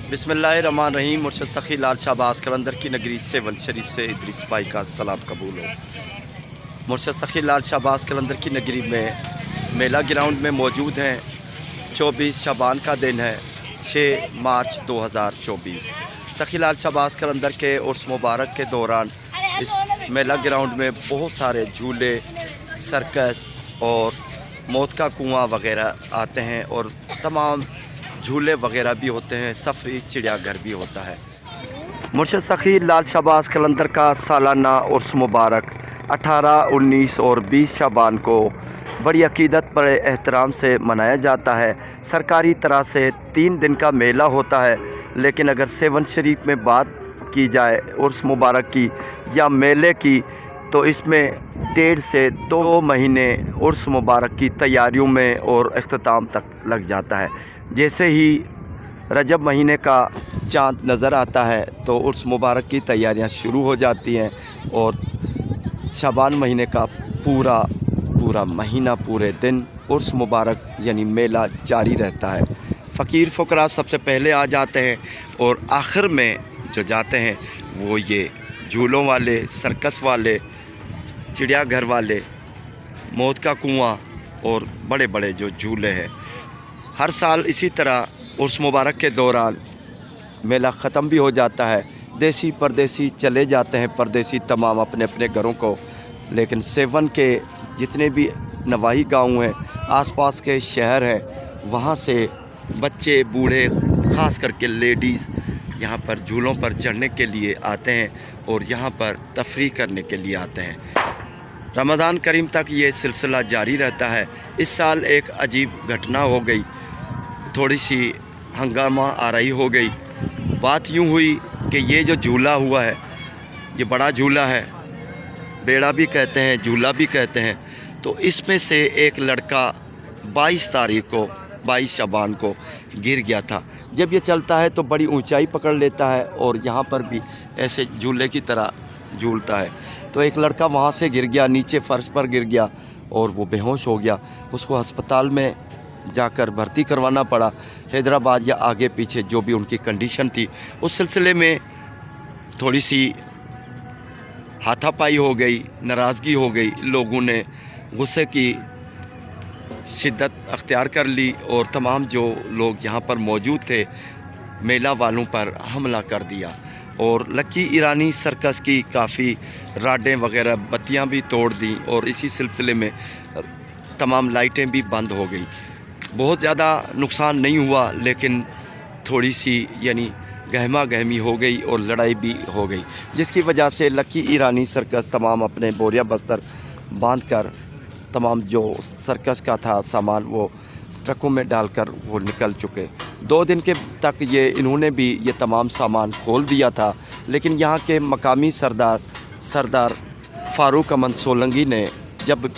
बिस्मिल्लाहिर्रहमानिर्रहीम। मुर्शद सखी लाल शाहबाज कलंदर की नगरी सेवन शरीफ से इदरीस भाई का सलाम कबूल हो। मुर्शद सखी लाल शाहबाज कलंदर की नगरी में मेला ग्राउंड में मौजूद हैं। 24 शाबान का दिन है, 6 मार्च 2024। सखी लाल शाहबाज कलंदर के उर्स मुबारक के दौरान इस मेला ग्राउंड में बहुत सारे झूले, सर्कस और मौत का कुआं वगैरह आते हैं और तमाम झूले वगैरह भी होते हैं। सफरी चिड़ियाघर भी होता है। मुर्शद सखी लाल शाहबाज कलंदर का सालाना उर्स मुबारक 18, 19 और 20 शाबान को बड़ी अकीदत बड़े एहतराम से मनाया जाता है। सरकारी तरह से 3 दिन का मेला होता है, लेकिन अगर सेवन शरीफ में बात की जाए उर्स मुबारक की या मेले की, तो इसमें 1.5 से 2 महीने उर्स मुबारक की तैयारियों में और अख्ताम तक लग जाता है। जैसे ही रजब महीने का चाँद नज़र आता है तो उर्स मुबारक की तैयारियां शुरू हो जाती हैं और शाबान महीने का पूरा महीना, पूरे दिन उर्स मुबारक यानी मेला जारी रहता है। फ़कीर फ़ुकरा सबसे पहले आ जाते हैं और आखिर में जो जाते हैं वो ये झूलों वाले, सर्कस वाले, चिड़ियाघर वाले, मौत का कुआं और बड़े बड़े जो झूले हैं। हर साल इसी तरह उर्स मुबारक के दौरान मेला ख़त्म भी हो जाता है। देसी परदेसी चले जाते हैं, परदेसी तमाम अपने अपने घरों को, लेकिन सेवन के जितने भी नवाही गांव हैं, आसपास के शहर हैं, वहां से बच्चे, बूढ़े, ख़ास करके लेडीज़ यहां पर झूलों पर चढ़ने के लिए आते हैं और यहां पर तफरीह करने के लिए आते हैं। रमज़ान करीम तक ये सिलसिला जारी रहता है। इस साल एक अजीब घटना हो गई, थोड़ी सी हंगामा आराई हो गई। बात यूँ हुई कि ये जो झूला हुआ है, ये बड़ा झूला है, बेड़ा भी कहते हैं, झूला भी कहते हैं। तो इसमें से एक लड़का 22 तारीख को, 22 शाबान को गिर गया था। जब ये चलता है तो बड़ी ऊंचाई पकड़ लेता है और यहाँ पर भी ऐसे झूले की तरह झूलता है। तो एक लड़का वहाँ से गिर गया, नीचे फ़र्श पर गिर गया और वो बेहोश हो गया। उसको अस्पताल में जाकर भर्ती करवाना पड़ा, हैदराबाद या आगे पीछे जो भी उनकी कंडीशन थी। उस सिलसिले में थोड़ी सी हाथापाई हो गई, नाराज़गी हो गई, लोगों ने गुस्से की शिद्दत अख्तियार कर ली और तमाम जो लोग यहाँ पर मौजूद थे मेला वालों पर हमला कर दिया और लकी ईरानी सर्कस की काफ़ी राडें वगैरह, बत्तियाँ भी तोड़ दी और इसी सिलसिले में तमाम लाइटें भी बंद हो गई। बहुत ज़्यादा नुकसान नहीं हुआ, लेकिन थोड़ी सी यानी गहमा गहमी हो गई और लड़ाई भी हो गई, जिसकी वजह से लकी ईरानी सर्कस तमाम अपने बोरिया बस्तर बांधकर तमाम जो सर्कस का था सामान वो ट्रकों में डालकर वो निकल चुके। 2 दिन के तक इन्होंने भी ये तमाम सामान खोल दिया था, लेकिन यहाँ के मकामी सरदार फ़ारूक अमन सोलंगी ने, जब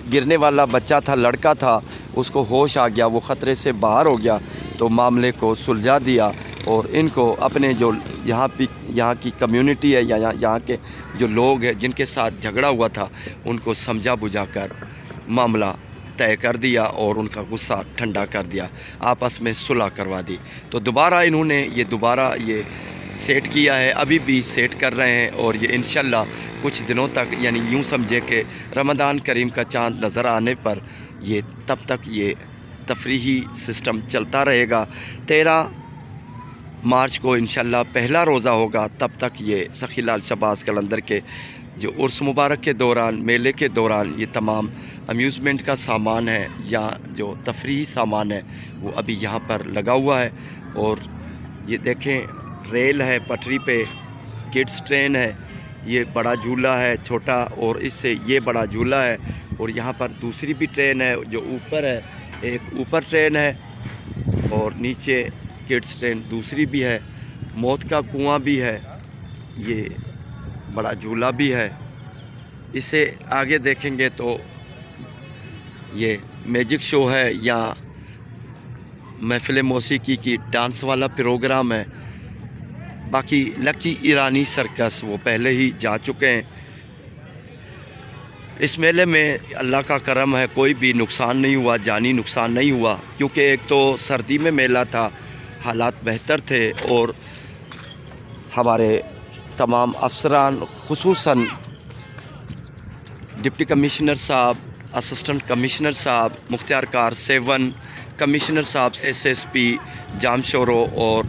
गिरने वाला बच्चा था, लड़का था, उसको होश आ गया, वो ख़तरे से बाहर हो गया, तो मामले को सुलझा दिया और इनको अपने जो यहाँ की कम्युनिटी है या यहाँ के जो लोग हैं जिनके साथ झगड़ा हुआ था, उनको समझा बुझाकर मामला तय कर दिया और उनका गुस्सा ठंडा कर दिया, आपस में सुलह करवा दी। तो दोबारा इन्होंने ये सेट किया है, अभी भी सेट कर रहे हैं और ये इंशाल्लाह कुछ दिनों तक, यानी यूँ समझे कि रमज़ान करीम का चाँद नज़र आने पर ये तब तक ये तफरीही सिस्टम चलता रहेगा। 13 मार्च को इंशाल्लाह पहला रोज़ा होगा, तब तक ये सखी लाल शाहबाज कलंदर के जो उर्स मुबारक के दौरान, मेले के दौरान ये तमाम अम्यूज़मेंट का सामान है या जो तफरीही सामान है वो अभी यहाँ पर लगा हुआ है। और ये देखें, रेल है, पटरी पे किड्स ट्रेन है, ये बड़ा झूला है छोटा और इससे ये बड़ा झूला है और यहाँ पर दूसरी भी ट्रेन है जो ऊपर है, एक ऊपर ट्रेन है और नीचे किड्स ट्रेन दूसरी भी है। मौत का कुआं भी है, ये बड़ा झूला भी है। इसे आगे देखेंगे तो ये मैजिक शो है या महफिल मौसीकी की डांस वाला प्रोग्राम है। बाकी लकी ईरानी सर्कस वो पहले ही जा चुके हैं। इस मेले में अल्लाह का करम है, कोई भी नुकसान नहीं हुआ, जानी नुकसान नहीं हुआ, क्योंकि एक तो सर्दी में मेला था हालात बेहतर थे और हमारे तमाम अफसरान खुसूसन डिप्टी कमिश्नर साहब, असिस्टेंट कमिश्नर साहब, मुख्तियार कार 7, कमिश्नर साहब से SSP जामशोरो और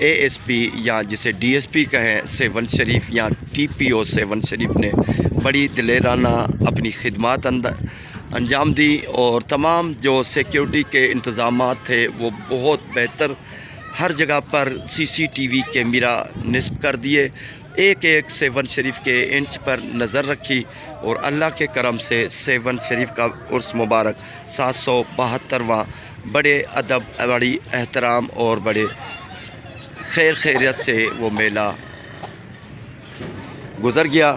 ASP या जिसे DSP कहें 7 शरीफ या TPO 7 शरीफ ने बड़ी दिलेराना अपनी खिदमत अंजाम दी और तमाम जो सिक्योरिटी के इंतज़ामात थे वो बहुत बेहतर, हर जगह पर CCTV कैमरा नस्ब कर दिए, एक एक 7 शरीफ के इंच पर नज़र रखी और अल्लाह के करम से 7 शरीफ का उर्स मुबारक 772वां बड़े अदब, बड़ी एहतराम और बड़े खैर खैरियत से वो मेला गुज़र गया।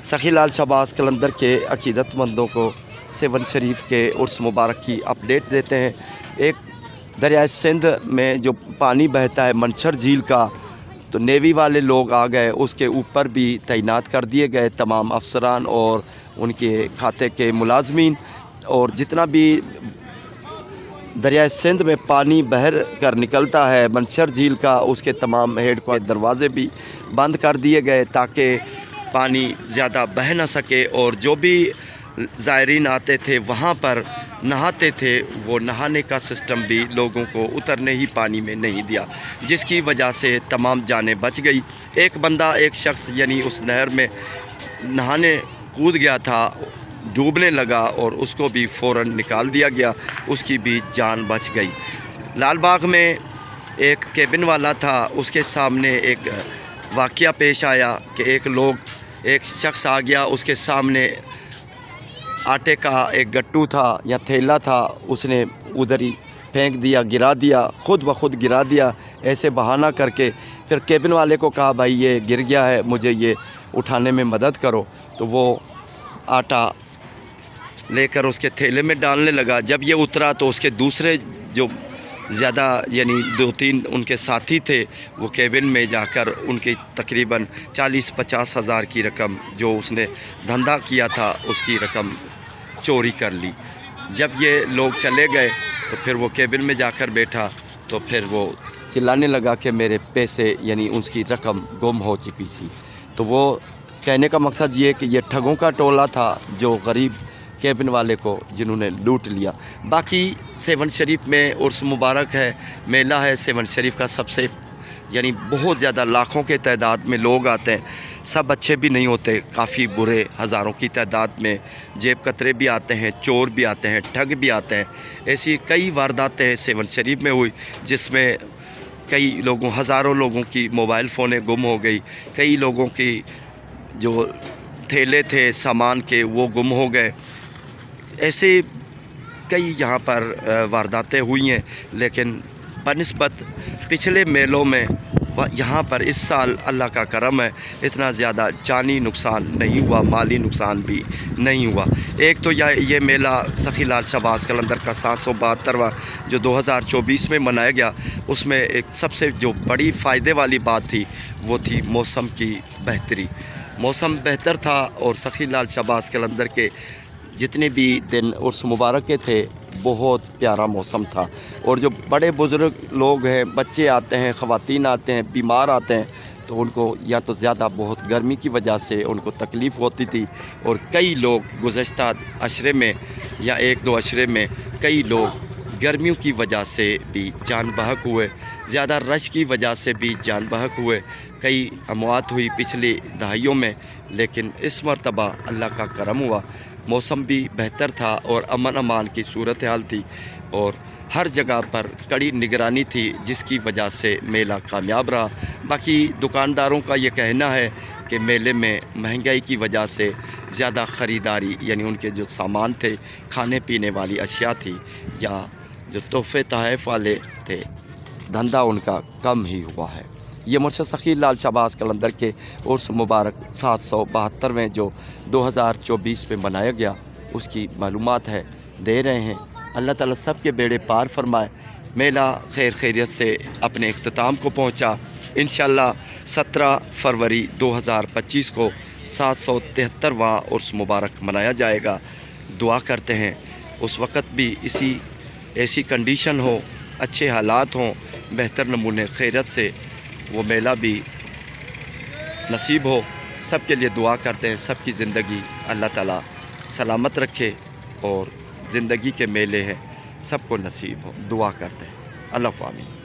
सखी लाल शहबाज कलंदर के अकीदतमंदों को 7 शरीफ के उर्स मुबारक की अपडेट देते हैं। एक दरिया सिंध में जो पानी बहता है मंशर झील का, तो नेवी वाले लोग आ गए, उसके ऊपर भी तैनात कर दिए गए तमाम अफसरान और उनके खाते के मुलाजमीन, और जितना भी दरिया सिंध में पानी बहर कर निकलता है मंशर झील का, उसके तमाम हेड के दरवाज़े भी बंद कर दिए गए ताकि पानी ज़्यादा बह ना सके, और जो भी ज़ायरीन आते थे वहाँ पर नहाते थे, वो नहाने का सिस्टम भी लोगों को उतरने ही पानी में नहीं दिया, जिसकी वजह से तमाम जानें बच गई। एक बंदा, एक शख्स यानी उस नहर में नहाने कूद गया था, डूबने लगा और उसको भी फ़ौरन निकाल दिया गया, उसकी भी जान बच गई। लाल बाग में एक केबिन वाला था, उसके सामने एक वाक़या पेश आया कि एक शख्स आ गया, उसके सामने आटे का एक गट्टू था या थैला था, उसने उधर ही फेंक दिया, गिरा दिया, खुद ब खुद गिरा दिया, ऐसे बहाना करके। फिर केबिन वाले को कहा भाई ये गिर गया है, मुझे ये उठाने में मदद करो, तो वो आटा लेकर उसके थैले में डालने लगा। जब ये उतरा तो उसके दूसरे जो ज़्यादा यानी 2-3 उनके साथी थे, वो केबिन में जाकर उनकी तकरीबन 40-50 हज़ार की रकम जो उसने धंधा किया था उसकी रकम चोरी कर ली। जब ये लोग चले गए तो फिर वो केबिन में जाकर बैठा, तो फिर वो चिल्लाने लगा कि मेरे पैसे यानी उसकी रकम गुम हो चुकी थी। तो वो कहने का मकसद ये कि ये ठगों का टोला था जो गरीब केबिन वाले को जिन्होंने लूट लिया। बाकी 7 शरीफ में उर्स मुबारक है, मेला है 7 शरीफ का, सबसे यानी बहुत ज़्यादा लाखों के तादाद में लोग आते हैं। सब अच्छे भी नहीं होते, काफ़ी बुरे हज़ारों की तादाद में जेब कतरे भी आते हैं, चोर भी आते हैं, ठग भी आते हैं। ऐसी कई वारदातें 7 शरीफ में हुई जिसमें हज़ारों लोगों की मोबाइल फ़ोनें गुम हो गई, कई लोगों की जो थैले थे सामान के वो गुम हो गए। ऐसे कई यहाँ पर वारदातें हुई हैं, लेकिन बनिस्बत पिछले मेलों में यहाँ पर इस साल अल्लाह का करम है, इतना ज़्यादा जानी नुकसान नहीं हुआ, माली नुकसान भी नहीं हुआ। एक तो ये मेला सखी लाल शहबाज कलंदर का 772वां जो 2024 में मनाया गया, उसमें एक सबसे जो बड़ी फ़ायदे वाली बात थी वो थी मौसम की बेहतरी। मौसम बेहतर था और सखी लाल शहबाज कलंदर के जितने भी दिन उर्स मुबारक के थे बहुत प्यारा मौसम था। और जो बड़े बुज़ुर्ग लोग हैं, बच्चे आते हैं, ख़वातीन आते हैं, बीमार आते हैं, तो उनको या तो ज़्यादा बहुत गर्मी की वजह से उनको तकलीफ़ होती थी, और कई लोग गुज़श्ता अशरे में या 1-2 अशरे में कई लोग गर्मियों की वजह से भी जान बहक हुए, ज़्यादा रश की वजह से भी जान बहक हुए, कई अमवात हुई पिछली दहाइयों में। लेकिन इस मरतबा अल्लाह का करम हुआ, मौसम भी बेहतर था और अमन अमान की सूरत हाल थी, और हर जगह पर कड़ी निगरानी थी, जिसकी वजह से मेला कामयाब रहा। बाकी दुकानदारों का ये कहना है कि मेले में महंगाई की वजह से ज़्यादा ख़रीदारी यानी उनके जो सामान थे, खाने पीने वाली अशिया थी या जो तोहफ़े तहफ़ वाले थे, धंधा उनका कम ही हुआ है। ये मुर्शद सखी लाल शहबाज कलंदर के उर्स मुबारक 772वें जो 2024 में मनाया गया उसकी मालूमात है दे रहे हैं। अल्लाह ताला सब के बेड़े पार फरमाए। मेला खैर खैरियत से अपने इख्तिताम को पहुंचा। इंशाअल्लाह 17 फरवरी 2025 को 773वां उर्स मुबारक मनाया जाएगा। दुआ करते हैं उस वक़्त भी ऐसी कंडीशन हो, अच्छे हालात हों بہتر نمونے خیرت سے وہ میلہ بھی نصیب ہو. سب کے لیے دعا کرتے ہیں, سب کی زندگی اللہ تعالیٰ سلامت رکھے اور زندگی کے میلے ہیں سب کو نصیب ہو. دعا کرتے ہیں. اللہ آمین.